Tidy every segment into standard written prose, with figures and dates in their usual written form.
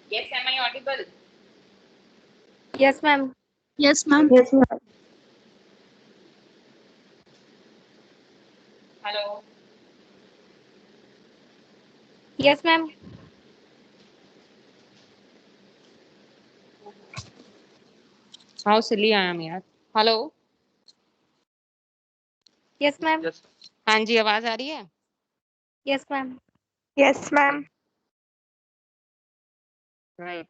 Yes, am I audible? Yes, ma'am. Yes, ma'am. Yes, ma'am. Hello. Yes, ma'am. How silly I am यार. Hello. Yes, ma'am. हाँ जी, आवाज आ रही है? Yes, ma'am. Yes, ma'am. Right.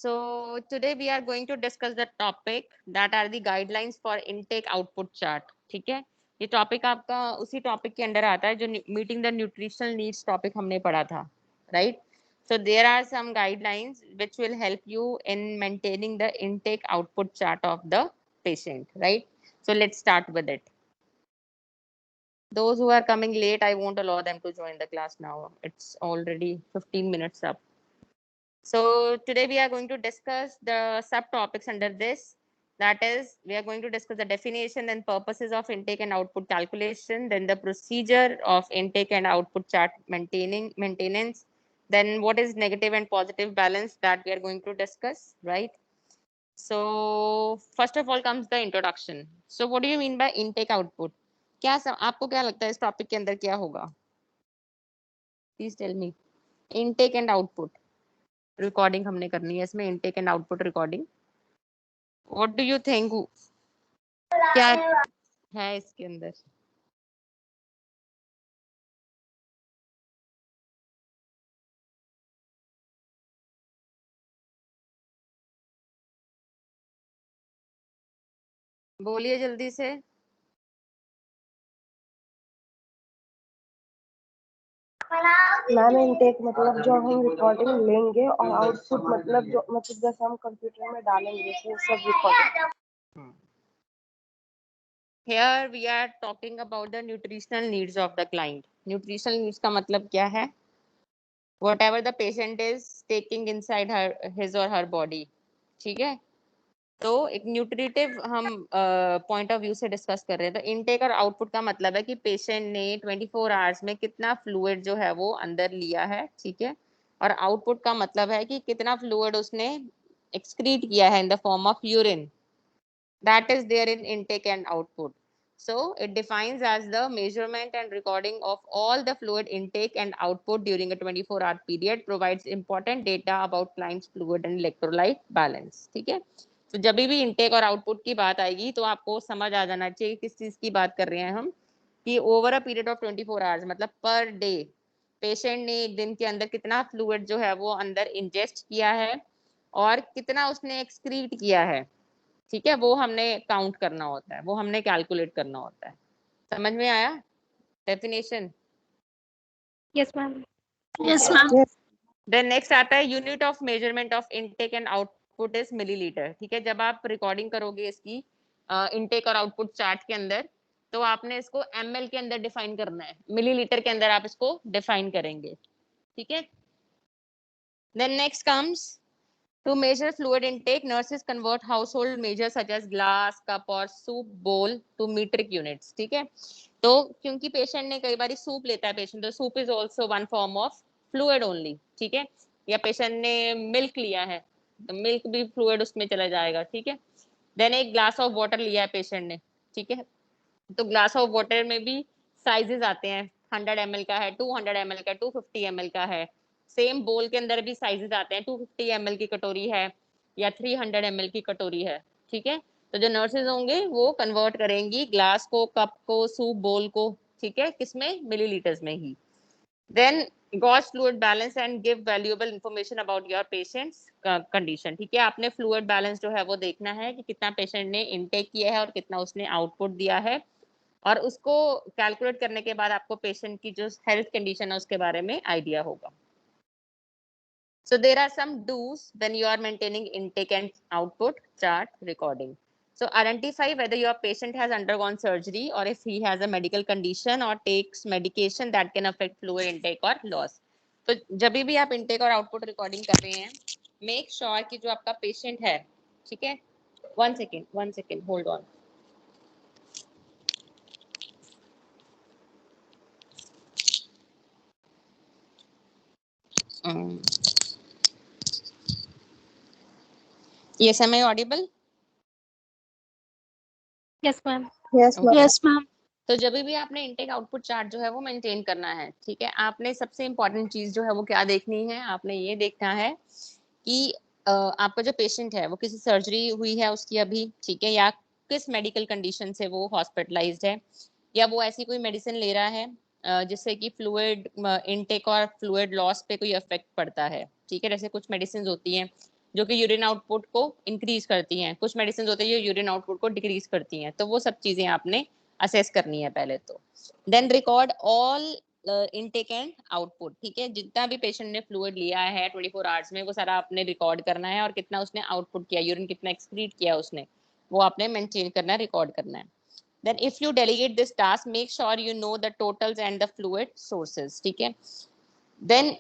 So today we are going to discuss the topic that are the guidelines for intake output chart. ठीक है, ये topic आपका उसी टॉपिक के अंडर आता है जो meeting the nutritional needs topic हमने पढ़ा था, right? So there are some guidelines which will help you in maintaining the intake output chart of the patient, right? So let's start with it. Those who are coming late, I won't allow them to join the class now. It's already 15 minutes up. So today we are going to discuss the subtopics under this. That is, we are going to discuss the definition and purposes of intake and output calculation, then the procedure of intake and output chart maintenance, then what is negative and positive balance that we are going to discuss, right? So first of all comes the introduction. So what do you mean by intake output? आपको क्या लगता है इस topic के अंदर क्या होगा? Please tell me. Intake and output. Recording हमने करनी है इसमें, intake and output recording. What do you think क्या है इसके अंदर? बोलिए जल्दी से. मैम इनटेक मतलब जो हम रिकॉर्डिंग लेंगे और आउटपुट मतलब जो मतलब जैसे हम कंप्यूटर में डालेंगे वो सब recording. Here we are talking about the nutritional needs of the client. Nutritional needs का मतलब क्या है? Whatever the patient is taking inside his or her body. ठीक है, तो एक न्यूट्रिटिव हम पॉइंट ऑफ व्यू से डिस्कस कर रहे हैं. तो इनटेक और आउटपुट का मतलब है कि पेशेंट ने 24 आवर्स में कितना फ्लूइड जो है वो अंदर लिया है, ठीक है. और आउटपुट का मतलब है कि कितना फ्लूइड उसने एक्सक्रीट किया है in the form of urine. That is there in intake and output. So it defines as the measurement and recording of all the fluid intake and output during a 24-hour period, provides important data about client's fluid and electrolyte balance. ठीक है, तो जब भी intake और output की बात आएगी तो आपको समझ आ जाना चाहिए किस चीज की बात कर रहे हैं हम, कि over a period of 24 hours मतलब पर डे पेशेंट ने एक दिन के अंदर कितना फ्लूइड जो है वो अंदर इंजेस्ट किया है और कितना उसने एक्सक्रीट किया है. ठीक है, वो हमने काउंट करना होता है, वो हमने कैलकुलेट करना होता है. समझ में आया definition? Yes ma'am. Yes, ma'am. Then next आता है unit of measurement of intake and output is millilitre. ठीक है, जब आप रिकॉर्डिंग करोगे इसकी इनटेक और आउटपुट चार्ट के अंदर तो आपने इसको एमएल के अंदर डिफाइन करना है, मिलीलीटर के अंदर आप इसको डिफाइन करेंगे. ठीक है, then next comes to measure fluid intake, nurses convert household measures such as glass, cup और soup bowl to metric units. ठीक है, तो क्योंकि पेशेंट ने कई बार सूप लेता है पेशेंट, तो soup is also one form of fluid only. ठीक है, या पेशेंट ने मिल्क लिया है तो मिल्क भी फ्लूइड उसमें चला जाएगा. ठीक है, देन एक ग्लास ऑफ वाटर लिया है पेशेंट ने. ठीक है, तो ग्लास ऑफ वाटर में भी साइजेस आते हैं, 100 ml का है, 200 ml का, 250 ml का है. सेम बोल के अंदर भी साइजेस आते हैं, 250 ml की कटोरी है या 300 ml की कटोरी है. ठीक है, तो जो नर्सेज होंगे वो कन्वर्ट करेंगी ग्लास को, कप को, सूप बोल को. ठीक है, किसमें? मिलीलीटर्स में ही. Then gauge fluid balance and give valuable information about your patient's condition. ठीक है, आपने फ्लूइड बैलेंस जो है वो देखना है कि कितना पेशेंट ने इनटेक किया है और कितना उसने आउटपुट दिया है, और उसको कैलकुलेट करने के बाद आपको पेशेंट की जो हेल्थ कंडीशन है उसके बारे में आइडिया होगा. So there are some do's when you are maintaining intake and output chart recording. So identify whether your patient has undergone surgery or if he has a medical condition or takes medication that can affect fluid intake or loss. तो जब भी आप intake और output recording कर रहे हैं, make sure कि जो आपका patient है, ठीक है, one second, hold on. Yes, am I audible? Yes, ma'am. Yes, ma'am. Yes, ma'am. तो जब भी आपने इनटेक आउटपुट चार्ट जो है वो मेंटेन करना है, ठीक है। आपने सबसे इम्पोर्टेंट चीज जो है वो क्या देखनी है, आपने ये देखना है कि आपका जो पेशेंट है वो किसी सर्जरी हुई है उसकी अभी, ठीक है, या किस मेडिकल कंडीशन से वो हॉस्पिटलाइज्ड है, या वो ऐसी कोई मेडिसिन ले रहा है जिससे कि फ्लूइड इनटेक और फ्लूइड लॉस पे कोई इफेक्ट पड़ता है, ठीक है। जैसे कुछ मेडिसिन होती हैं जो कि यूरिन आउटपुट को इंक्रीज करती हैं, कुछ मेडिसिन होती है जो यूरिन आउटपुट को डिक्रीज करती हैं, तो वो सब चीजें आपने असेस करनी है पहले तो। Then record all intake and output, ठीक है। जितना भी पेशेंट ने फ्लूइड लिया है 24 आवर्स में वो सारा आपने रिकॉर्ड करना है, और कितना उसने आउटपुट किया, यूरिन कितना एक्सक्रीट किया उसने, वो आपने मेंटेन करना है, रिकॉर्ड करना है। Then if you delegate this task, make sure you know the totals and the fluid sources, ठीक है। Then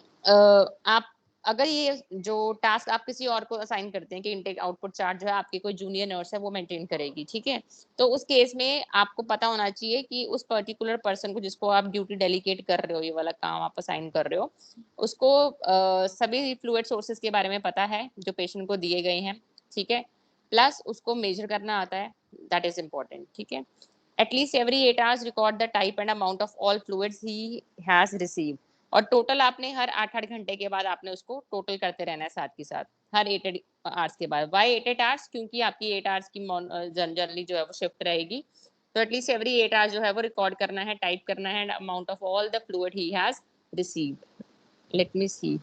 आप अगर ये जो टास्क आप किसी और को असाइन करते हैं कि इनटेक आउटपुट चार्ट जो है आपकी कोई जूनियर नर्स है वो मेंटेन करेगी, ठीक है, तो उस केस में आपको पता होना चाहिए कि उस पर्टिकुलर पर्सन को जिसको आप ड्यूटी डेलीगेट कर रहे हो, ये वाला काम आप असाइन कर रहे हो, उसको सभी फ्लूइड सोर्सेज के बारे में पता है जो पेशेंट को दिए गए हैं, ठीक है, प्लस उसको मेजर करना आता है, दैट इज इम्पोर्टेंट, ठीक है। At least every 8 hours record the type and amount of all fluids he has received. और टोटल आपने हर 8-8 घंटे के बाद आपने उसको टोटल करते रहना है साथ के साथ, हर 8 आवर्स के बाद। Why 8 hours? क्योंकि आपकी 8 आवर्स की जनरली जो है वो शिफ्ट रहेगी, तो एटलीस्ट एवरी 8 आवर्स जो है वो रिकॉर्ड करना है, टाइप करना है amount of all the fluid he has received. Let me see.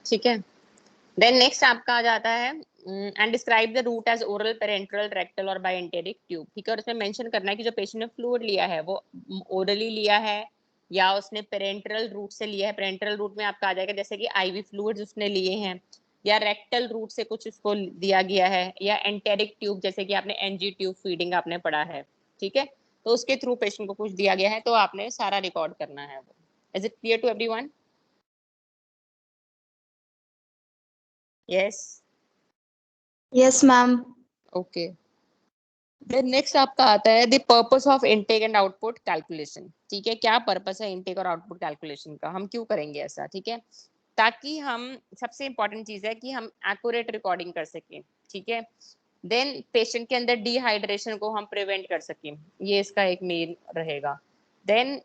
ठीक है। देन नेक्स्ट आपका आ जाता है and describe the route as oral, parenteral, rectal और बाय एंटेरिक ट्यूब, ठीक है। और इसमें मेंशन करना है कि जो पेशेंट ने फ्लूइड लिया है वो ओरली लिया है या उसने पेरेंट्रल रूट से लिया है। पेरेंट्रल रूट में आपका आ जाएगा जैसे कि आईवी फ्लूइड्स उसने लिए हैं, या रेक्टल रूट से कुछ उसको दिया गया है, या एंटेरिक ट्यूब जैसे कि आपने एनजी ट्यूब फीडिंग आपने पढ़ा है, ठीक है, तो उसके थ्रू पेशेंट को कुछ दिया गया है, तो आपने सारा रिकॉर्ड करना है वो। Is it clear to everyone? Yes, Yes, ma'am. Okay. Then next आपका आता है the purpose of intake and output calculation, ठीक है। क्या पर्पस है इनटेक और आउटपुट कैलकुलेशन का, हम क्यों करेंगे ऐसा, ठीक है, ताकि हम, सबसे इंपॉर्टेंट चीज है कि हम एक्यूरेट रिकॉर्डिंग कर सकें, ठीक है। देन पेशेंट के अंदर डिहाइड्रेशन को हम प्रिवेंट कर सकें, ये इसका एक मेन रहेगा। देन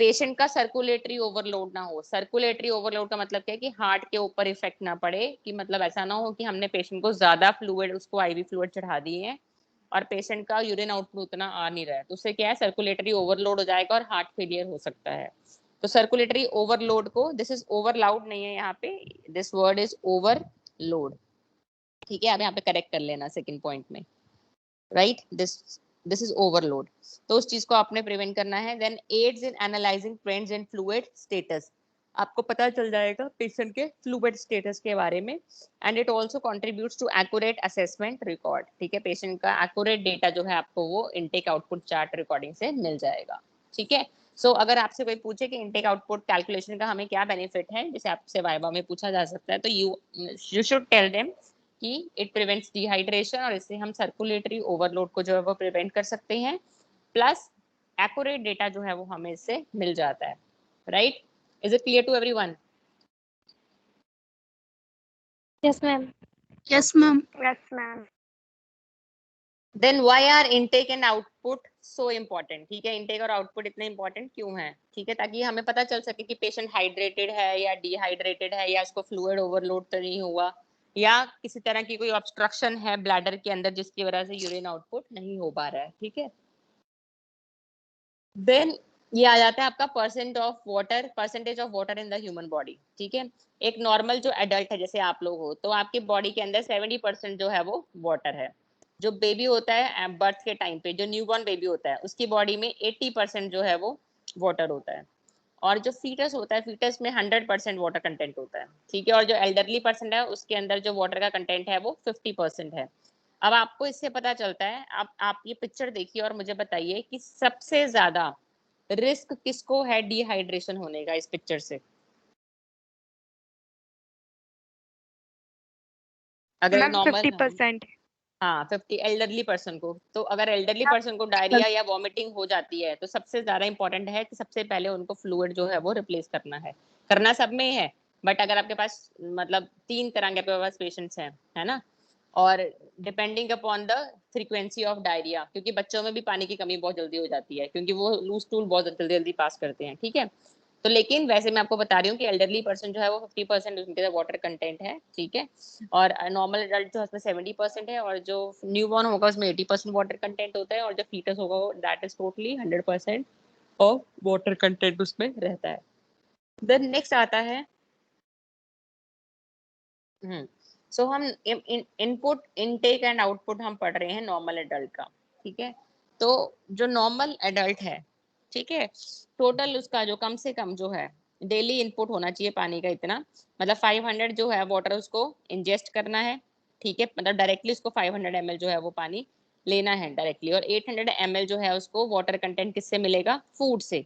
पेशेंट का सर्कुलेटरी ओवरलोड ना हो। सर्कुलेटरी ओवरलोड का मतलब क्या है कि हार्ट के ऊपर इफेक्ट ना पड़े, कि मतलब ऐसा ना हो कि हमने पेशेंट को ज्यादा फ्लूइड, उसको आईवी फ्लूइड चढ़ा दिए हैं और पेशेंट का यूरिन आउटपुट उतना आ नहीं रहा है, तो उससे क्या है सर्कुलेटरी ओवरलोड हो जाएगा और हार्ट फेलियर हो सकता है। तो सर्कुलेटरी ओवरलोड को, दिस इज ओवरलाउड नहीं है यहाँ पे, दिस वर्ड इज ओवरलोड, ठीक है। आप यहाँ पे करेक्ट कर लेना सेकंड पॉइंट में, राइट, दिस इज ओवरलोड, तो उस चीज को आपने प्रिवेंट करना है। Then aids in analysing trends in fluid status, आपको पता चल जाएगा पेशेंट के फ्लूइड स्टेटस के बारे में। And it also contributes to accurate assessment record, ठीक है। पेशेंट का एक्यूरेट डेटा जो है आपको वो इनटेक आउटपुट चार्ट रिकॉर्डिंग से मिल जाएगा, ठीक है। सो अगर आपसे कोई पूछे कि इनटेक आउटपुट कैलकुलेशन का हमें क्या बेनिफिट है, जैसे आपसे वाइवा में पूछा जा सकता है, तो यू शुड टेल देम कि इट प्रिवेंट्स डिहाइड्रेशन, और इससे हम सर्कुलेटरी ओवरलोड को जो है वो प्रिवेंट कर सकते हैं, प्लस एक्यूरेट डेटा जो है वो हमें इससे मिल जाता है, right. Is it clear to everyone? Yes, ma'am. Yes, ma'am. Yes, ma'am. Then why are intake and output so important, ठीक है। इनटेक और आउटपुट इतने इंपॉर्टेंट क्यों है, ठीक है, ताकि हमें पता चल सके कि पेशेंट हाइड्रेटेड है या डिहाइड्रेटेड है, या उसको फ्लूइड ओवरलोड तो नहीं हुआ, या किसी तरह की कोई ऑब्स्ट्रक्शन है ब्लैडर के अंदर जिसकी वजह से यूरिन आउटपुट नहीं हो पा रहा है, ठीक है। देन ये आ जाता है आपका percentage of water in the human body, ठीक है। एक नॉर्मल जो एडल्ट है जैसे आप लोग हो, तो आपकी बॉडी के अंदर 70% जो है वो वाटर है। जो बेबी होता है बर्थ के टाइम पे, जो न्यूबॉर्न बेबी होता है उसकी बॉडी में 80% जो है वो वाटर होता है, और जो फीटस होता है फीटस में 100% वाटर कंटेंट होता है, ठीक है। और जो एल्डरली पर्सन है उसके अंदर जो वाटर का कंटेंट है वो 50% है। अब आपको इससे पता चलता है, आप ये पिक्चर देखिए और मुझे बताइए कि सबसे ज्यादा रिस्क किसको है डिहाइड्रेशन होने का इस पिक्चर से। अगर मैम नॉर्मल 50%। हाँ 50 एल्डरली पर्सन को। तो अगर एल्डरली पर्सन को डायरिया या वॉमिटिंग हो जाती है तो सबसे ज्यादा इंपॉर्टेंट है कि सबसे पहले उनको फ्लूइड जो है वो रिप्लेस करना है। करना सब में है, बट अगर आपके पास मतलब 3 तरह के आपके पास पेशेंट्स हैं, है ना, और depending upon the frequency of diarrhoea, क्योंकि बच्चों में भी पानी की कमी बहुत जल्दी हो जाती है क्योंकि वो लूज स्टूल बहुत जल्दी जल्दी पास करते हैं, ठीक है। तो लेकिन वैसे मैं आपको बता रही हूँ कि एल्डरली पर्सन जो है वो 50% उनके वाटर कंटेंट है, ठीक है, और नॉर्मल एडल्ट जो है उसमें 70% है, और जो न्यूबॉर्न होगा उसमें 80% वाटर कंटेंट होता है, और जो फीटस होगा that is totally 100% of water content उसमें रहता है। देन नेक्स्ट आता है सो हम इनपुट इनटेक एंड आउटपुट हम पढ़ रहे हैं नॉर्मल एडल्ट का, ठीक है। तो जो नॉर्मल एडल्ट है, ठीक है, टोटल उसका जो कम से कम जो है डेली इनपुट होना चाहिए पानी का इतना, मतलब 500 जो है वाटर उसको इंजेस्ट करना है, ठीक है, मतलब डायरेक्टली उसको 500 ml जो है वो पानी लेना है डायरेक्टली, और 800 ml जो है उसको वाटर कंटेंट किससे मिलेगा, फूड से,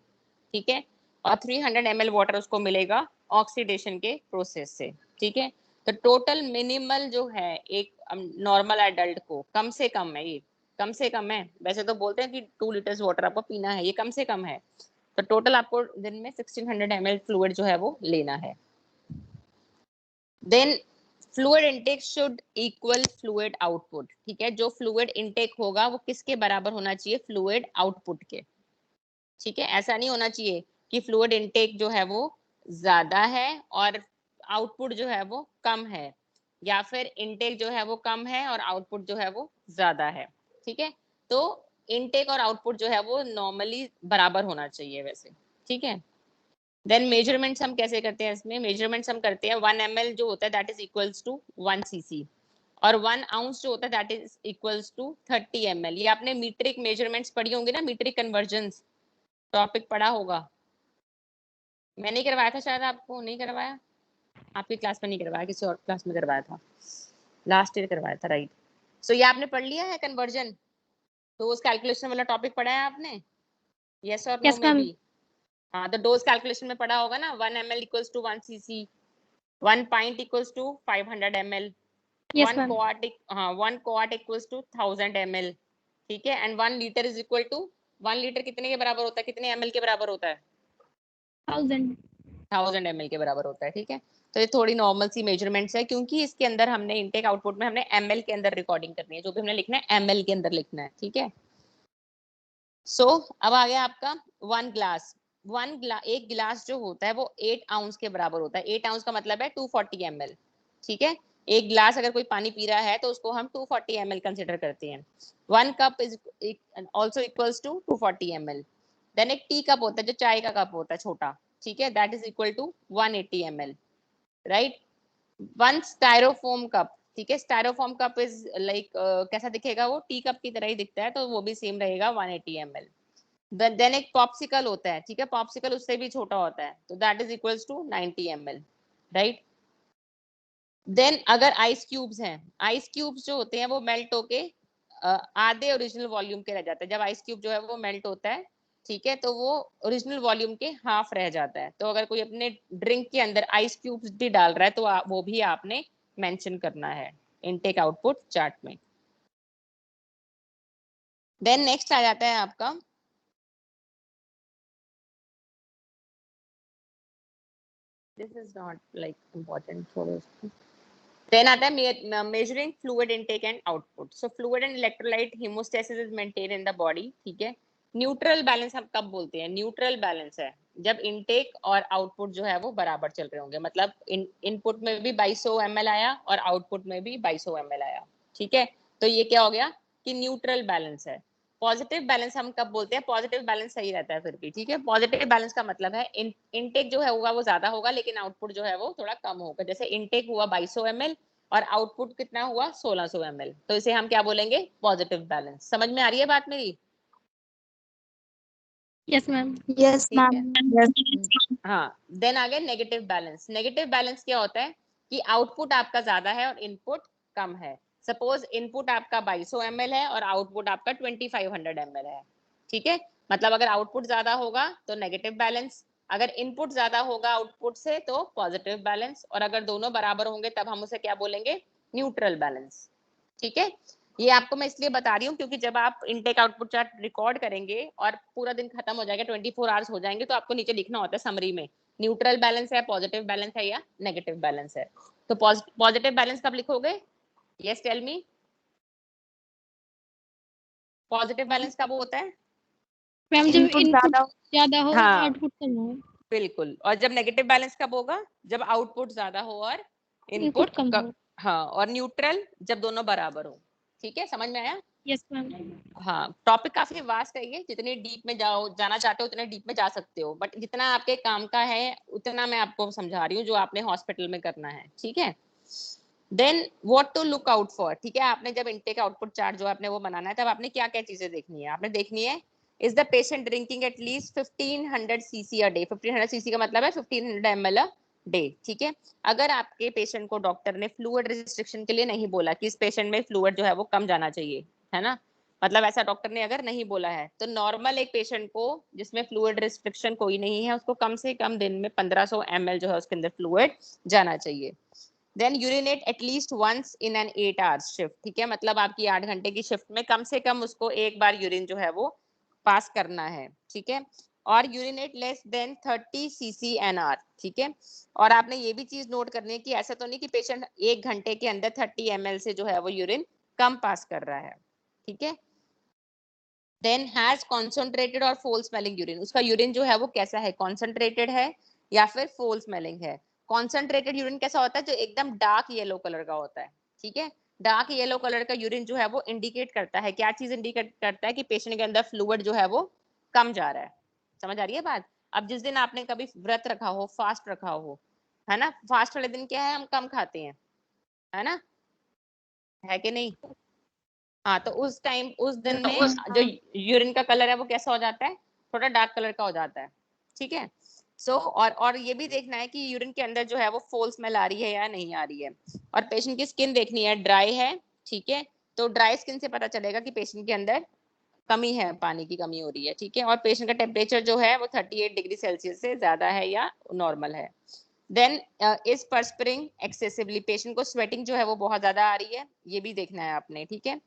ठीक है, और 300 ml वाटर उसको मिलेगा ऑक्सीडेशन के प्रोसेस से, ठीक है। तो टोटल मिनिमल जो है एक नॉर्मल एडल्ट को कम से कम है, ये कम से कम है, वैसे तो बोलते हैं कि 2 लीटर्स वाटर आपको पीना है, ये कम से कम है। तो टोटल आपको दिन में 1600 ml फ्लूइड जो है वो लेना है। Then fluid intake should equal fluid output, ठीक है, जो फ्लूइड इनटेक होगा वो किसके बराबर होना चाहिए, फ्लूइड आउटपुट के, ठीक है। ऐसा नहीं होना चाहिए कि फ्लूइड इनटेक जो है वो ज्यादा है और आउटपुट जो है वो कम है, या फिर इनटेक जो है वो कम है और आउटपुट जो है वो ज्यादा है, ठीक है। तो इनटेक और आउटपुट जो है वो नॉर्मली बराबर होना चाहिए वैसे, ठीक है। देन मेजरमेंट्स हम कैसे करते हैं, इसमें मेजरमेंट्स हम करते हैं 1 ml जो होता है that is equals to 1 cc, और 1 ounce जो होता है that is equals to 30 ml। ये आपने मीट्रिक मेजरमेंट्स पढ़ी होंगी ना, मीट्रिक कन्वर्जन्स टॉपिक पढ़ा होगा, मैं नहीं करवाया था शायद, आपको नहीं करवाया, आपकी क्लास में नहीं करवाया, किसी और क्लास में करवाया था, लास्ट ईयर करवाया था, राइट। सो ये आपने पढ़ लिया है कन्वर्जन, तो उस कैलकुलेशन वाला टॉपिक पढ़ा है आपने, यस और नो Yes, में ma'am. भी। हाँ तो डोज कैलकुलेशन में पढ़ा होगा ना, 1 ml equals to 1 cc, 1 pint equals to 500 ml, Yes, 1 ma'am. quart, हाँ 1 quart इक्वल्स टू 1000 ml, ठीक है, and 1 litre is equal to 1 litre कितने के बराबर होता है, कितने ml के बराबर होता है, 1000. 1000 ml के बराबर होता है, ठीक है। तो ये थोड़ी नॉर्मल सी मेजरमेंट्स है क्योंकि इसके अंदर हमने इनटेक आउटपुट में हमने ml के अंदर रिकॉर्डिंग करनी है, जो भी हमने लिखना है ml के अंदर लिखना है, ठीक है। सो अब आ गया आपका 1 ग्लास, एक गिलास जो होता है वो 8 आउंस के बराबर होता है, 8 आउंस का मतलब है 240 ml, ठीक है। एक गिलास अगर कोई पानी पी रहा है तो उसको हम 240 ml कंसिडर करते हैं। 1 cup is also equals to 240 ml। देन एक टी कप होता है जो चाय का कप होता है छोटा, ठीक है, that is equal to 180 ml, right. 1 styrofoam cup, ठीक है, स्टायरोफोम कप इज लाइक कैसा दिखेगा, वो टी कप की तरह ही दिखता है, तो वो भी सेम रहेगा 180 ml। देन एक पॉप्सिकल होता है, ठीक है, पॉप्सिकल उससे भी छोटा होता है, तो that is equals to 90 ml, right. Then अगर आइस क्यूब्स हैं, आइस क्यूब्स जो होते हैं वो मेल्ट होके आधे ओरिजिनल वॉल्यूम के रह जाते हैं, जब आइस क्यूब जो है वो मेल्ट होता है, ठीक है, तो वो ओरिजिनल वॉल्यूम के हाफ रह जाता है। तो अगर कोई अपने ड्रिंक के अंदर आइस क्यूब्स भी डाल रहा है तो वो भी आपने मेंशन करना है इनटेक आउटपुट चार्ट में। देन नेक्स्ट आ जाता है आपका this is not like important थोड़ा, देन आता है measuring fluid intake and output. So fluid and electrolyte haemostasis is maintain in the body, ठीक है। न्यूट्रल बैलेंस हम कब बोलते हैं, न्यूट्रल बैलेंस है जब इनटेक और आउटपुट जो है वो बराबर चल रहे होंगे, मतलब इनपुट में भी 2200 ml आया और आउटपुट में भी 2200 ml आया, ठीक है। तो ये क्या हो गया कि न्यूट्रल बैलेंस है। पॉजिटिव बैलेंस हम कब बोलते हैं, पॉजिटिव बैलेंस सही रहता है फिर भी, ठीक है। पॉजिटिव बैलेंस का मतलब है इनटेक जो है होगा वो ज्यादा होगा लेकिन आउटपुट जो है वो थोड़ा कम होगा, जैसे इनटेक हुआ 2200 ml और आउटपुट कितना हुआ 1600 ml, तो इसे हम क्या बोलेंगे, पॉजिटिव बैलेंस। समझ में आ रही है बात मेरी, Yes, ma'am. Yes, ठीक है। ma'am. Yes. हाँ देन आ गया नेगेटिव बैलेंस। नेगेटिव बैलेंस क्या होता है कि आउटपुट आपका ज्यादा है और इनपुट कम है। सपोज इनपुट आपका 2200 ml है और आउटपुट आपका 2500 ml है, ठीक है। मतलब अगर आउटपुट ज्यादा होगा तो नेगेटिव बैलेंस, अगर इनपुट ज्यादा होगा आउटपुट से तो पॉजिटिव बैलेंस, और अगर दोनों बराबर होंगे तब हम उसे क्या बोलेंगे, न्यूट्रल बैलेंस, ठीक है। ये आपको मैं इसलिए बता रही हूँ क्योंकि जब आप इनटेक आउटपुट चार्ट रिकॉर्ड करेंगे और पूरा दिन खत्म हो जाएगा, 24 आवर्स हो जाएंगे, तो आपको नीचे लिखना होता है समरी में न्यूट्रल बैलेंस है, पॉजिटिव बैलेंस है या नेगेटिव बैलेंस है। तो पॉजिटिव बैलेंस कब लिखोगे? Yes tell me. Positive balance कब होता है? मैम जब इनपुट इनपुट ज्यादा ज्यादा हो हाँ आउटपुट कम हो। बिल्कुल। और जब नेगेटिव बैलेंस कब होगा? जब आउटपुट ज्यादा हो और इनपुट इनपुट कम हो। हाँ, और न्यूट्रल जब दोनों बराबर हो। ठीक है, समझ में आया? Yes ma'am. हाँ, टॉपिक काफी वास्ट है ये, जितने डीप में जाना चाहते हो उतने डीप में जा सकते हो, बट जितना आपके काम का है उतना मैं आपको समझा रही हूँ जो आपने हॉस्पिटल में करना है। ठीक है, then what to look out for. ठीक है, आपने जब इनटेक आउटपुट चार्ट जो आपने वो बनाना है, तब आपने क्या क्या चीजें देखनी है? आपने देखनी है is the patient drinking at least 1500 CC a day. 1500 CC का मतलब है 1500 ml अ डे। ठीक है, अगर आपके पेशेंट को डॉक्टर ने फ्लूइड रिस्ट्रिक्शन के लिए नहीं बोला कि इस पेशेंट में फ्लूइड जो है वो कम जाना चाहिए, है ना, मतलब ऐसा डॉक्टर ने अगर नहीं बोला है, तो नॉर्मल एक पेशेंट को जिसमें फ्लूइड रिस्ट्रिक्शन कोई नहीं है, उसको कम से कम दिन में 1500 ml जो है उसके अंदर फ्लूइड जाना चाहिए। Then urinate at least once in an 8 hours shift. ठीक है, मतलब आपकी 8 घंटे की शिफ्ट में कम से कम उसको एक बार यूरिन जो है वो पास करना है। ठीक है, और urinate less than 30 cc an hour. ठीक है, और आपने ये भी चीज नोट करनी है कि ऐसा तो नहीं कि पेशेंट 1 घंटे के अंदर 30 ml से जो है वो यूरिन कम पास कर रहा है। ठीक है, देन हैज कॉन्सेंट्रेटेड और फोल स्मेलिंग यूरिन। उसका यूरिन जो है वो कैसा है, कॉन्सेंट्रेटेड है या फिर फोल स्मेलिंग है। कॉन्सेंट्रेटेड यूरिन कैसा होता है? जो एकदम डार्क येलो कलर का होता है। ठीक है, डार्क येलो कलर का यूरिन जो है वो इंडिकेट करता है, क्या चीज इंडिकेट करता है? कि पेशेंट के अंदर फ्लूइड जो है वो कम जा रहा है। समझ आ रही है बात? अब जिस दिन आपने कभी व्रत रखा हो, फास्ट रखा हो, है ना, फास्ट वाले दिन क्या है, हम कम खाते हैं, है ना, है कि नहीं? हाँ, तो उस टाइम उस दिन में जो यूरिन का कलर है वो कैसा हो जाता है? थोड़ा डार्क कलर का हो जाता है। ठीक है, सो और ये भी देखना है कि यूरिन के अंदर जो है वो फोल स्मेल आ रही है या नहीं आ रही है। और पेशेंट की स्किन देखनी है, ड्राई है। ठीक है, तो ड्राई स्किन से पता चलेगा कि पेशेंट के अंदर कमी है, पानी की कमी हो रही है। ठीक है, और पेशेंट का टेम्परेचर जो है वो 38 डिग्री सेल्सियस से ज्यादा है या नॉर्मल है। Then is perspiring excessively. Patient को स्वेटिंग जो है वो बहुत ज्यादा आ रही है, ये भी देखना है आपने। ठीक है,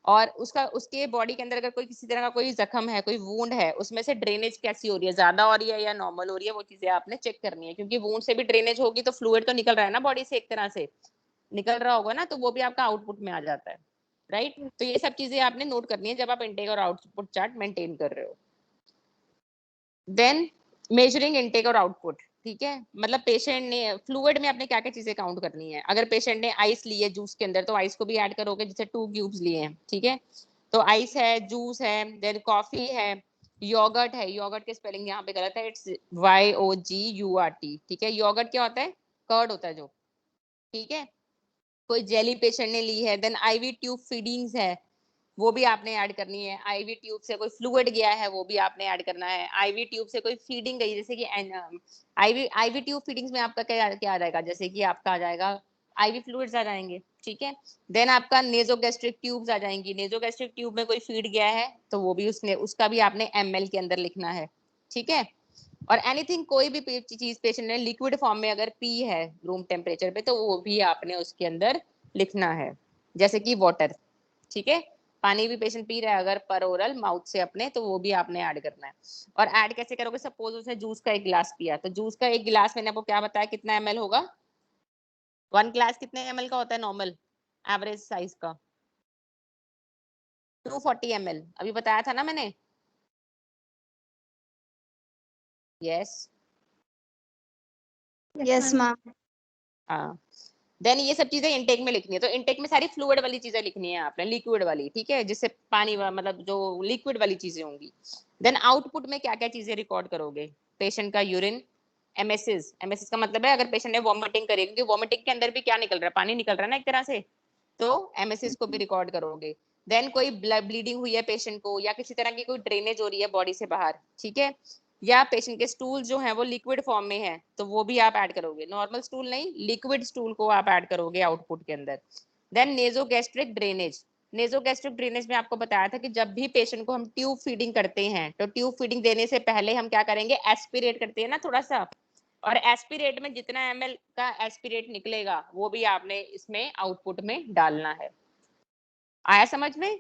और उसके बॉडी के अंदर अगर कोई किसी तरह का कोई जख्म है, कोई वूंड है, उसमें से ड्रेनेज कैसी हो रही है, ज्यादा हो रही है या नॉर्मल हो रही है, वो चीजें आपने चेक करनी है। क्योंकि वूंड से भी ड्रेनेज होगी तो फ्लूइड तो निकल रहा है ना, बॉडी से एक तरह से निकल रहा होगा ना, तो वो भी आपका आउटपुट में आ जाता है। राइट, तो ये सब चीजें आपने नोट करनी है जब आप इनटेक और आउटपुट चार्ट मेंटेन कर रहे हो। देन मेजरिंग इनटेक और आउटपुट। ठीक है, मतलब पेशेंट ने फ्लूइड में आपने क्या क्या चीजें काउंट करनी है। अगर पेशेंट ने आइस ली है जूस के अंदर, तो आइस को भी ऐड करोगे, जैसे 2 क्यूब्स लिए हैं। ठीक है, तो आइस है, जूस है, देन कॉफी है, योगर्ट है। योगर्ट के स्पेलिंग यहाँ पे गलत है, इट्स YOGURT। ठीक है, योगर्ट क्या होता है? कर्ड होता है जो। ठीक है, कोई जेली पेशेंट ने ली है। देन आईवी ट्यूब फीडिंग्स है, वो भी आपने ऐड करनी है। आईवी ट्यूब से कोई फ्लूइड गया है, वो भी आपने ऐड करना है। आईवी ट्यूब से कोई फीडिंग गई, जैसे कि आईवी ट्यूब फीडिंग्स में आपका क्या क्या आ जाएगा, जैसे कि आपका आ जाएगा आईवी फ्लूइड्स आ जाएंगे। ठीक है, देन आपका नेजोगैस्ट्रिक ट्यूब्स आ जाएंगी। नेजोगैस्ट्रिक ट्यूब में कोई फीड गया है तो वो भी उसका भी आपने ml के अंदर लिखना है। ठीक है, और एनीथिंग, कोई भी चीज पेशेंट ने लिक्विड फॉर्म में अगर पी है रूम टेम्परेचर पे, तो वो भी आपने उसके अंदर लिखना है, जैसे कि वाटर। ठीक है, पानी भी पेशेंट पी रहा है अगर पर ओरल माउथ से अपने, तो वो भी आपने ऐड करना है। और ऐड कैसे करोगे? सपोज उसने जूस का एक गिलास पिया, तो जूस का एक गिलास मैंने आपको क्या बताया कितना ml होगा? 1 ग्लास कितने ml का होता है नॉर्मल एवरेज साइज का? 240 ml, अभी बताया था ना मैंने। Yes, yes ma'am. हाँ। देन ये सब चीजें इनटेक में लिखनी है, तो इनटेक में सारी फ्लूइड वाली चीजें लिखनी है आपने, लिक्विड वाली। ठीक है, जिससे पानी मतलब जो लिक्विड वाली चीजें होंगी। देन आउटपुट में क्या क्या चीजें रिकॉर्ड करोगे? पेशेंट का यूरिन, एमएसएस। एमएसएस का मतलब है अगर पेशेंट ने वॉमिटिंग करी, क्योंकि वॉमिटिंग के अंदर भी क्या निकल रहा है? पानी निकल रहा है ना एक तरह से, तो एमएसएस को भी रिकॉर्ड करोगे। देन कोई ब्लीडिंग हुई है पेशेंट को, या किसी तरह की कोई ड्रेनेज हो रही है बॉडी से बाहर। ठीक है, या पेशेंट के स्टूल जो है वो लिक्विड फॉर्म में है, तो वो भी आप ऐड करोगे। नॉर्मल स्टूल नहीं, लिक्विड स्टूल को आप ऐड करोगे आउटपुट के अंदर। Then nasogastric drainage. Nasogastric drainage में आपको बताया था कि जब भी पेशेंट को हम ट्यूब फीडिंग करते हैं, तो ट्यूब फीडिंग देने से पहले हम क्या करेंगे? एस्पिरेट करते हैं ना थोड़ा सा, और एस्पिरेट में जितना ml का एस्पिरेट निकलेगा वो भी आपने इसमें आउटपुट में डालना है। आया समझ में?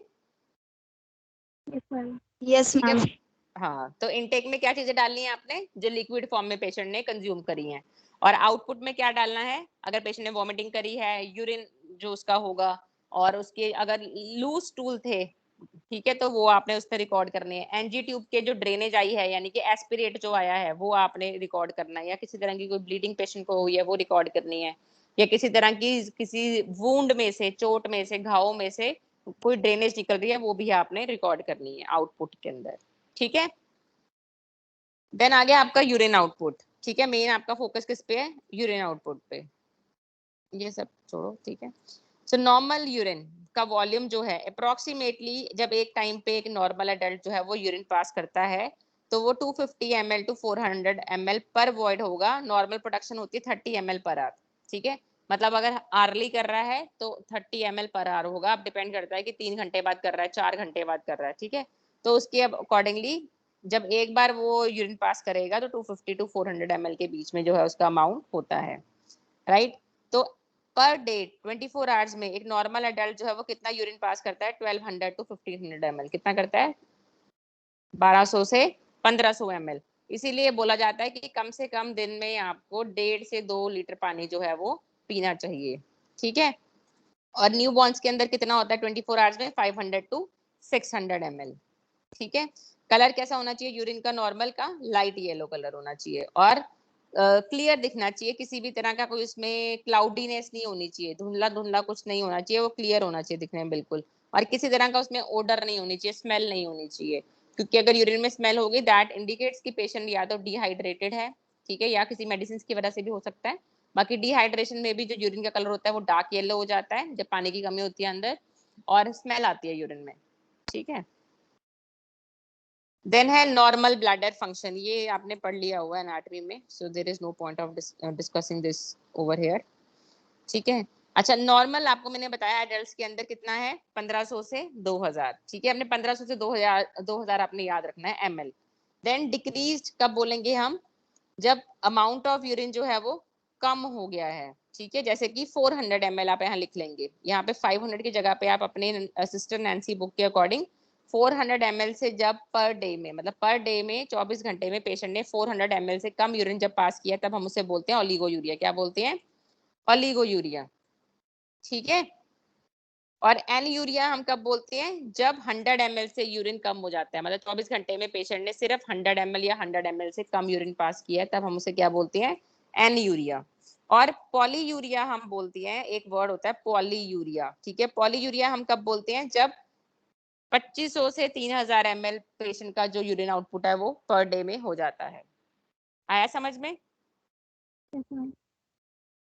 यस ठीक है। मैम। हाँ, तो इनटेक में क्या चीजें डालनी है आपने, जो लिक्विड फॉर्म में पेशेंट ने कंज्यूम करी हैं, और आउटपुट में क्या डालना है, अगर पेशेंट ने वॉमिटिंग करी है, यूरिन जो उसका होगा, और उसके अगर लूज स्टूल थे, ठीक है, तो वो आपने उस पर रिकॉर्ड करने हैं। एनजी ट्यूब के जो ड्रेनेज आई है, यानी कि एस्पिरेट जो आया है, वो आपने रिकॉर्ड करना है, या किसी तरह की कोई ब्लीडिंग पेशेंट को हुई है वो रिकॉर्ड करनी है, या किसी तरह की किसी वुंड में से, चोट में से, घाव में से कोई ड्रेनेज निकल रही है, वो भी आपने रिकॉर्ड करनी है आउटपुट के अंदर। ठीक है। देन आ गया आपका यूरिन आउटपुट। ठीक है, मेन आपका फोकस किस पे है, यूरिन आउटपुट पे, ये सब छोड़ो। ठीक है, सो नॉर्मल यूरिन का वॉल्यूम जो है अप्रोक्सीमेटली, जब एक टाइम पे एक नॉर्मल एडल्ट जो है वो यूरिन पास करता है, तो वो 250 ml टू 400 ml पर वॉइड होगा। नॉर्मल प्रोडक्शन होती है 30 ml पर आवर। ठीक है, मतलब अगर आर्ली कर रहा है तो 30 ml पर आवर होगा। अब डिपेंड करता है कि 3 घंटे बाद कर रहा है, 4 घंटे बाद कर रहा है। ठीक है, तो उसके अकॉर्डिंगली जब एक बार वो यूरिन पास करेगा तो 250 टू 400 ml के बीच में जो है उसका अमाउंट होता है। राइट, तो पर डे 24 आवर्स में एक नॉर्मल एडल्ट जो है वो कितना यूरिन पास करता है, 1200 टू 1500 ml। कितना करता है, 1200 से 1500 ml। इसीलिए बोला जाता है कि कम से कम दिन में आपको 1.5 से 2 लीटर पानी जो है वो पीना चाहिए। ठीक है, और न्यू बॉर्न्स के अंदर कितना होता है 24 आवर्स में, 500 टू 600 ml। ठीक है, कलर कैसा होना चाहिए यूरिन का, नॉर्मल का लाइट येलो कलर होना चाहिए, और क्लियर दिखना चाहिए, किसी भी तरह का कोई उसमें क्लाउडीनेस नहीं होनी चाहिए, धुंधला धुंधला कुछ नहीं होना चाहिए, वो क्लियर होना चाहिए दिखने में बिल्कुल। और किसी तरह का उसमें ओडर नहीं होनी चाहिए, स्मेल नहीं होनी चाहिए, क्योंकि अगर यूरिन में स्मेल होगी दैट इंडिकेट्स कि पेशेंट या तो डिहाइड्रेटेड है, ठीक है, या किसी मेडिसिन की वजह से भी हो सकता है। बाकी डिहाइड्रेशन में भी जो यूरिन का कलर होता है वो डार्क येलो हो जाता है जब पानी की कमी होती है अंदर, और स्मेल आती है यूरिन में। ठीक है, देन है नॉर्मल ब्लैडर फंक्शन, ये आपने पढ़ लिया हुआ है एनाटॉमी में, so there is no point of discussing this over here. ठीक है, अच्छा, नॉर्मल आपको मैंने बताया एडल्ट्स के अंदर कितना है, 1500 से 2000। ठीक है, हमने 1500 से 2000 आपने याद रखना है ml। देन डिक्रीज कब बोलेंगे हम, जब अमाउंट ऑफ यूरिन जो है वो कम हो गया है। ठीक है, जैसे कि 400 ml आप यहाँ लिख लेंगे, यहाँ पे 500 की जगह पे आप अपने सिस्टर नैन्सी बुक के अकॉर्डिंग 400 ml से, जब पर डे में, मतलब पर डे में 24 घंटे में पेशेंट ने 400 ml से कम यूरिन जब पास किया, तब हम उसे बोलते हैं ओलिगो यूरिया। क्या बोलते हैं, ओलिगो यूरिया। ठीक है, और एन यूरिया हम कब बोलते हैं, जब 100 ml से यूरिन कम हो जाता है, मतलब 24 घंटे में पेशेंट ने सिर्फ 100 ml या 100 ml से कम यूरिन पास किया है, तब हम उसे क्या बोलते हैं, एन यूरिया। और पॉली यूरिया हम बोलते हैं, एक वर्ड होता है पॉली यूरिया। ठीक है, पॉली यूरिया हम कब बोलते हैं, जब 2500 से 3000 ml पेशेंट का जो यूरिन आउटपुट है वो पर डे में हो जाता है। आया समझ में?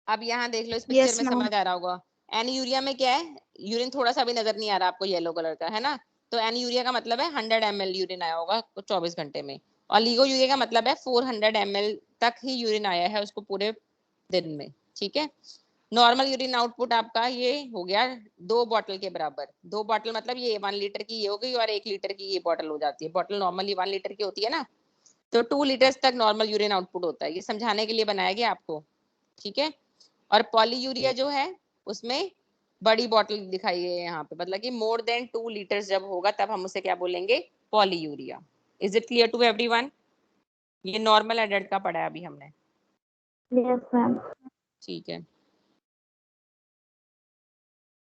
अब यहाँ देख लो, इस पिक्चर यस में मैम। समझ आ रहा होगा। एन यूरिया में क्या है, यूरिन थोड़ा सा भी नजर नहीं आ रहा आपको, येलो कलर का है ना, तो एन यूरिया का मतलब है 100 ml यूरिन आया होगा 24 घंटे में। और लीगो यूरिया का मतलब है 400 ml तक ही यूरिन आया है उसको पूरे दिन में। ठीक है, नॉर्मल यूरिन आउटपुट आपका ये हो गया 2 बॉटल के बराबर। 2 बॉटल मतलब ये 1 लीटर की ये हो गई, और 1 लीटर की ये बॉटल हो जाती है। बॉटल नॉर्मली 1 लीटर की होती है ना, तो 2 लीटर्स तक नॉर्मल यूरिन आउटपुट होता है, ये समझाने के लिए बनाया गया आपको। ठीक है, और पॉलीयूरिया जो है उसमें बड़ी बॉटल दिखाई है यहाँ पे, मतलब कि मोर देन 2 लीटर्स जब होगा तब हम उसे क्या बोलेंगे, polyuria. Is it clear to everyone? ये नॉर्मल एडल्ट का पढ़ा है अभी हमने। Yes ma'am. ठीक है,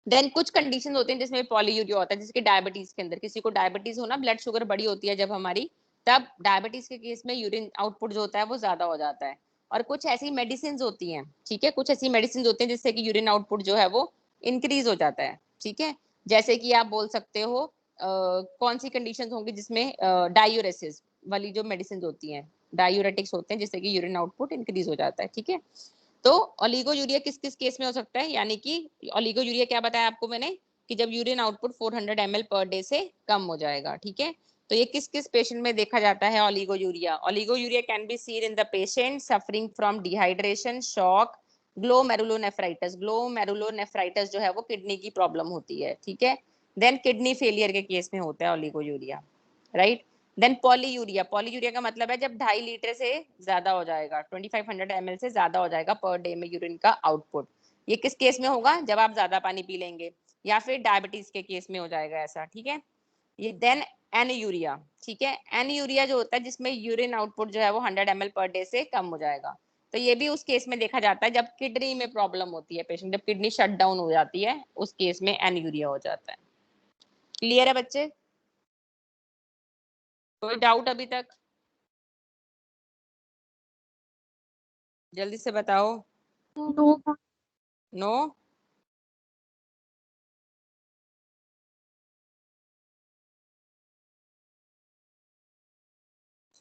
देन कुछ कंडीशन होते हैं जिसमें पॉलीयूरिया होता है, जैसे कि डायबिटीज के अंदर, किसी को डायबिटीज हो ना, ब्लड शुगर बड़ी होती है जब हमारी, तब डायबिटीज के केस में यूरिन आउटपुट जो होता है वो ज्यादा हो जाता है। और कुछ ऐसी मेडिसिन होती हैं, ठीक है, कुछ ऐसी मेडिसिन होती हैं जिससे कि यूरिन आउटपुट जो है वो इंक्रीज हो जाता है। ठीक है, जैसे कि आप बोल सकते हो कौन सी कंडीशन होंगी जिसमें डायूरेसिस वाली जो मेडिसिन होती हैं, डायूरेटिक्स होते हैं जिससे कि यूरिन आउटपुट इंक्रीज हो जाता है। ठीक है, तो ओलिगो यूरिया किस किस केस में हो सकता है, यानी कि ओलिगो यूरिया क्या बताया आपको मैंने, कि जब urine output 400 ml per day से कम हो जाएगा। ठीक है, तो ये किस किस पेशेंट में देखा जाता है oligo urea. Oligo urea can be seen in the patient suffering from dehydration, shock, glomerulonephritis. Glomerulonephritis जो है वो किडनी की प्रॉब्लम होती है। ठीक है, देन किडनी फेलियर के केस में होता है oliguria. Right, then polyuria. Polyuria का मतलब है जब 2.5 लीटर से ज्यादा हो जाएगा, 2500 ml से ज्यादा हो जाएगा पर डे में यूरिन का आउटपुट। ये किस केस में होगा, जब आप ज्यादा पानी पी लेंगे। या फिर डायबिटीज के केस में हो जाएगा ऐसा, ठीक है। ये देन एनयूरिया, ठीक है। एनयूरिया जो होता है जिसमें यूरिन आउटपुट जो है वो 100 ml पर डे से कम हो जाएगा, तो ये भी उस केस में देखा जाता है जब किडनी में प्रॉब्लम होती है पेशेंट, जब किडनी शट डाउन हो जाती है उस केस में एनयूरिया हो जाता है। क्लियर है बच्चे, कोई डाउट अभी तक? जल्दी से बताओ। No. नो?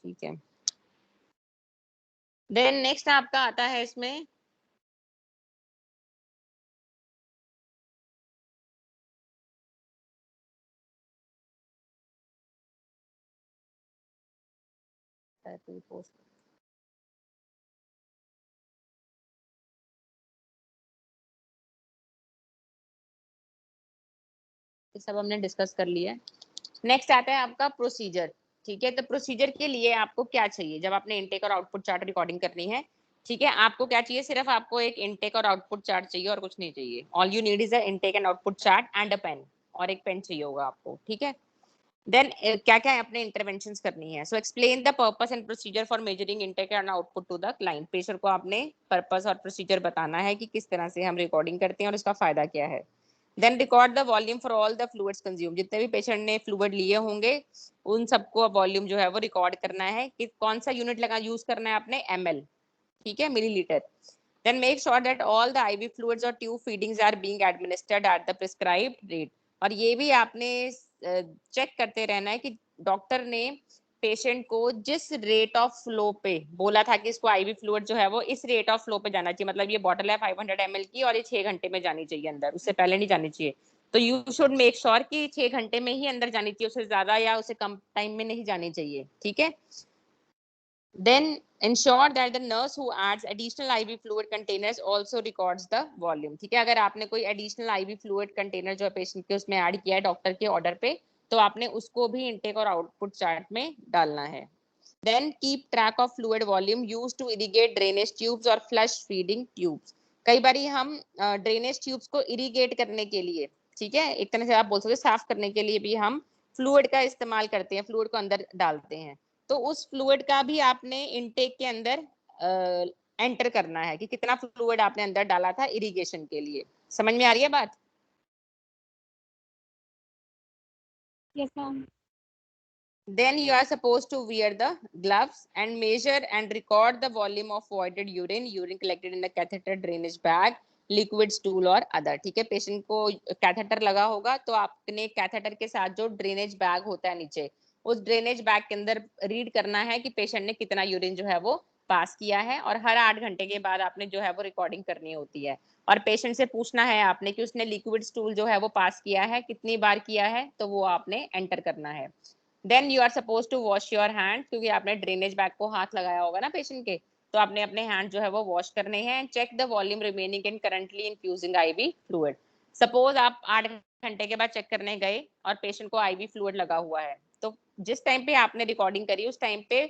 ठीक है। देन नेक्स्ट आपका आता है इसमें ये सब हमने डिस्कस कर लिया है। नेक्स्ट आता है आपका प्रोसीजर, ठीक है। तो प्रोसीजर के लिए आपको क्या चाहिए जब आपने इनटेक और आउटपुट चार्ट रिकॉर्डिंग करनी है, ठीक है। आपको क्या चाहिए, सिर्फ आपको एक इनटेक और आउटपुट चार्ट चाहिए और कुछ नहीं चाहिए। All you need is a intake and output chart and a pen, और एक पेन चाहिए होगा आपको, ठीक है। देन क्या क्या अपने इंटरवेंशंस करनी है। So explain the purpose and procedure for measuring intake and output to the client. Patient को आपने पर्पस और प्रोसीजर बताना है कि किस तरह से हम रिकॉर्डिंग करते हैं और इसका फायदा क्या है। Then record the volume for all the fluids consume. जितने भी पेशेंट ने फ्लूइड लिए होंगे उन सबको वॉल्यूम जो है वो रिकॉर्ड करना है कि कौन सा यूनिट लगा यूज करना है आपने, ml, ठीक है, millilitre. Then make sure that all the IV fluids or tube feedings are being administered at the prescribed rate. और ये भी आपने चेक करते रहना है कि डॉक्टर ने पेशेंट को जिस रेट ऑफ फ्लो पे बोला था कि इसको आईवी फ्लूइड जो है वो इस रेट ऑफ फ्लो पे जाना चाहिए, मतलब ये बॉटल है 500 ml की और ये 6 घंटे में जानी चाहिए अंदर, उससे पहले नहीं जानी चाहिए। तो यू शुड मेक श्योर कि 6 घंटे में ही अंदर जानी चाहिए, उससे ज्यादा या उससे कम टाइम में नहीं जानी चाहिए, ठीक है। Then ensure that the nurse who adds additional IV fluid containers also records the volume, ठीक है। अगर आपने कोई additional IV fluid container जो पेशेंट के उसमें ऐड किया है डॉक्टर के ऑर्डर पे, तो आपने उसको भी इनटेक और आउटपुट चार्ट में डालना है। Then keep track of fluid volume used to irrigate drainage tubes or flush feeding tubes. कई बारी हम ड्रेनेज ट्यूब्स को इरिगेट करने के लिए, ठीक है, एक तरह से आप बोल सकते हैं साफ करने के लिए भी हम फ्लूइड का इस्तेमाल करते हैं, फ्लूइड को अंदर डालते हैं। तो उस फ्लूइड का भी आपने इनटेक के अंदर एंटर करना है कि कितना फ्लूइड आपने अंदर डाला था इरिगेशन के लिए। समझ में आ रही है बात? Yes, ma'am. Then you are supposed to wear the gloves and measure and record the volume of voided urine collected in the catheter, drainage bag, liquid stool और other, ठीक है। पेशेंट को कैथेटर लगा होगा तो आपने कैथेटर के साथ जो ड्रेनेज बैग होता है नीचे, उस ड्रेनेज बैग के अंदर रीड करना है कि पेशेंट ने कितना यूरिन जो है वो पास किया है, और हर 8 घंटे के बाद आपने जो है वो रिकॉर्डिंग करनी होती है। और पेशेंट से पूछना है आपने कि उसने लिक्विड स्टूल जो है वो पास किया है, कितनी बार किया है, तो वो आपने एंटर करना है। Then you are suppose to wash your hand, क्योंकि आपने ड्रेनेज बैग को हाथ लगाया होगा ना पेशेंट के, तो आपने अपने हैंड जो है वो वॉश करने हैं। Check the volume remaining in currently infusing IV fluid. Suppose आप 8 घंटे के बाद चेक करने गए और पेशेंट को आईवी फ्लूइड लगा हुआ है, तो जिस टाइम पे आपने रिकॉर्डिंग करी उस टाइम पे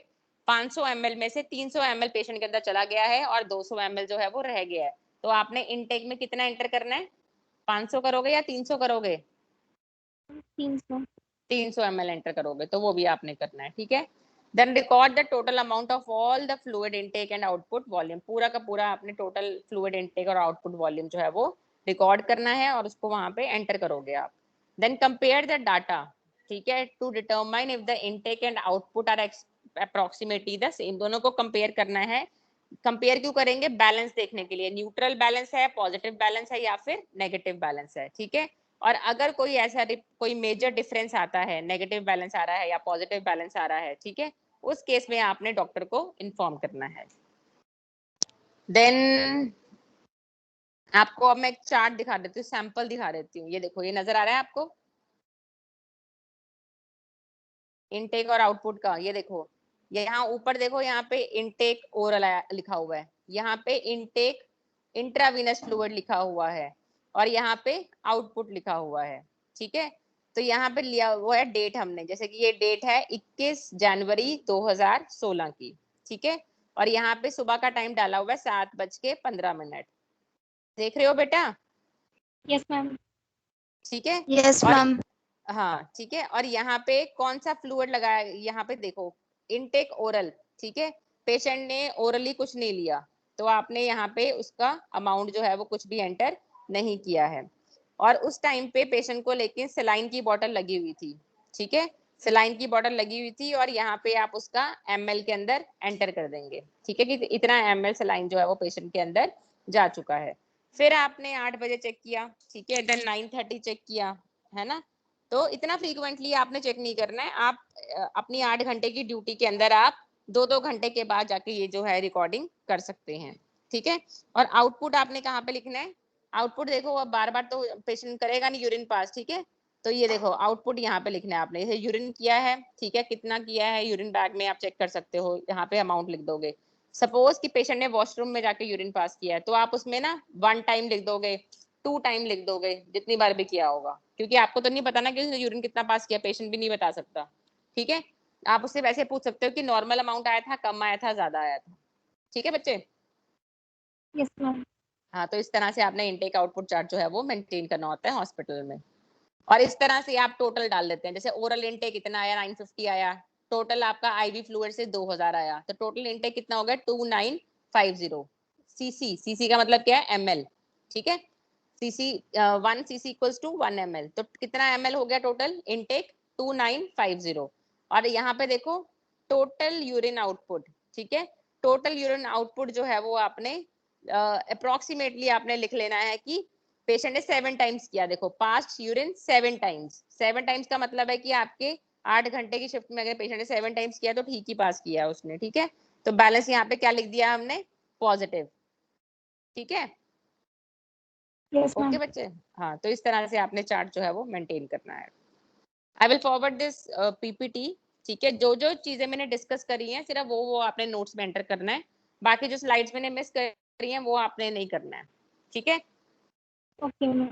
500 ml में से 300 ml पेशेंट के अंदर चला गया है और 200 ml जो है वो रह गया है। तो आपने इनटेक में कितना एंटर करना है, 500 करोगे या 300 करोगे? 300. 300 ml एंटर करोगे, तो वो भी आपने करना है, ठीक है। Then record the total amount of all the fluid intake and output volume. पूरा का पूरा आपने टोटल फ्लूइड इनटेक और आउटपुट वॉल्यूम जो है वो रिकॉर्ड करना है और उसको वहां पे एंटर करोगे आप। देन कंपेयर द डाटा, ठीक है, to determine if the intake and output are approximately the same. दोनों को कंपेयर करना है। कंपेयर क्यों करेंगे, बैलेंस देखने के लिए, न्यूट्रल बैलेंस है, पॉजिटिव बैलेंस है या फिर नेगेटिव बैलेंस है, ठीक है। और अगर कोई ऐसा कोई मेजर डिफरेंस आता है, नेगेटिव बैलेंस आ रहा है या पॉजिटिव बैलेंस आ रहा है, ठीक है, उस केस में आपने डॉक्टर को इन्फॉर्म करना है। देन आपको अब मैं एक चार्ट दिखा देती हूँ, सैंपल दिखा देती हूँ। ये देखो, ये नजर आ रहा है आपको इनटेक और आउटपुट का। ये देखो, यहाँ ऊपर देखो, यहाँ पे इनटेक ओरल लिखा हुआ है, यहाँ पे इनटेक इंट्रावीनस फ्लूइड लिखा हुआ है और यहाँ पे आउटपुट लिखा हुआ है, ठीक है। तो यहाँ पे लिया हुआ है डेट हमने, जैसे कि ये डेट है 21 जनवरी 2016 की, ठीक है। और यहाँ पे सुबह का टाइम डाला हुआ है 7:15। देख रहे हो बेटा? Yes, ma'am. ठीक है। यस और मैम। हाँ ठीक है, और यहाँ पे कौन सा फ्लूइड लगाया, यहाँ पे देखो इनटेक ओरल, ठीक है, पेशेंट ने ओरली कुछ नहीं लिया, तो आपने यहाँ पे उसका अमाउंट जो है वो कुछ भी एंटर नहीं किया है। और उस टाइम पे पेशेंट को लेकिन सेलाइन की बोतल लगी हुई थी, ठीक है, सेलाइन की बोतल लगी हुई थी, और यहाँ पे आप उसका ml के अंदर एंटर कर देंगे, ठीक है, कि इतना ml सेलाइन जो है वो पेशेंट के अंदर जा चुका है। फिर आपने 8 बजे चेक किया, ठीक है, देन 9:30 चेक किया, है ना। तो इतना फ्रीक्वेंटली आपने चेक नहीं करना है, आप अपनी 8 घंटे की ड्यूटी के अंदर आप 2-2 घंटे के बाद जाके ये जो है रिकॉर्डिंग कर सकते हैं, ठीक है। और आउटपुट आपने कहाँ पे लिखना है, आउटपुट देखो, अब बार बार तो पेशेंट करेगा नहीं यूरिन पास, ठीक है, तो ये देखो आउटपुट यहाँ पे लिखना है आपने, जैसे यूरिन किया है, ठीक है, कितना किया है यूरिन बैग में आप चेक कर सकते हो, यहाँ पे अमाउंट लिख दोगे। सपोज कि पेशेंट ने वॉशरूम में जाके यूरिन पास किया है, तो आप उसमें ना 1 टाइम लिख दोगे, 2 टाइम लिख दोगे, जितनी बार भी किया होगा, क्योंकि आपको तो नहीं पता ना कि उसने यूरिन कितना पास किया, पेशेंट भी नहीं बता सकता, ठीक है। आप उससे वैसे पूछ सकते हो कि नॉर्मल अमाउंट आया था, कम आया था, ज्यादा आया था, ठीक है बच्चे। Yes ma'am. हाँ, तो इस तरह से आपने इनटेक आउटपुट चार्ट जो है वो मेंटेन करना होता है हॉस्पिटल में। और इस तरह से आप टोटल डाल देते हैं, जैसे ओरल इनटेक इतना आया, 950 आया, टोटल आपका आईवी फ्लूइड से 2000 आया, तो टोटल इनटेक कितना हो गया, 2950 सीसी। सीसी का मतलब क्या है, एमएल, ठीक है। Cc 1 cc equals to 1 ml, तो कितना एमएल हो गया टोटल इनटेक, 2950। और यहाँ पे देखो टोटल यूरिन आउटपुट, ठीक है, टोटल यूरिन आउटपुट जो है वो आपने अप्रोक्सीमेटली आपने लिख लेना है कि पेशेंट ने 7 टाइम्स किया, देखो पास्ट यूरिन 7 टाइम्स, 7 टाइम्स का मतलब है कि आपके 8 घंटे की शिफ्ट में अगर पेशेंट ने 7 टाइम्स किया तो ठीक ही पास किया उसने, ठीक है। तो बैलेंस यहाँ पे क्या लिख दिया हमने, पॉजिटिव, ठीक है। Yes ma'am. ओके बच्चे, हाँ, तो इस तरह से आपने चार्ट जो है वो मेंटेन करना है। I will forward this PPT, ठीक है। जो जो चीजें मैंने डिस्कस करी हैं सिर्फ वो आपने नोट्स में एंटर करना है, बाकी जो स्लाइड्स मैंने मिस करी हैं वो आपने नहीं करना है, ठीक है। Okay ma'am.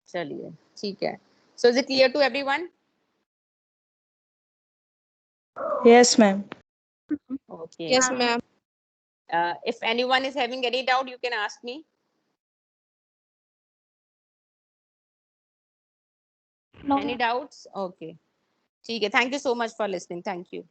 चलिए ठीक है, so is it clear to everyone? Yes, ma'am. Okay. Yes ma'am. If anyone is having any doubt, you can ask me. No Any doubts? Okay. ठीक है. Thank you so much for listening. Thank you.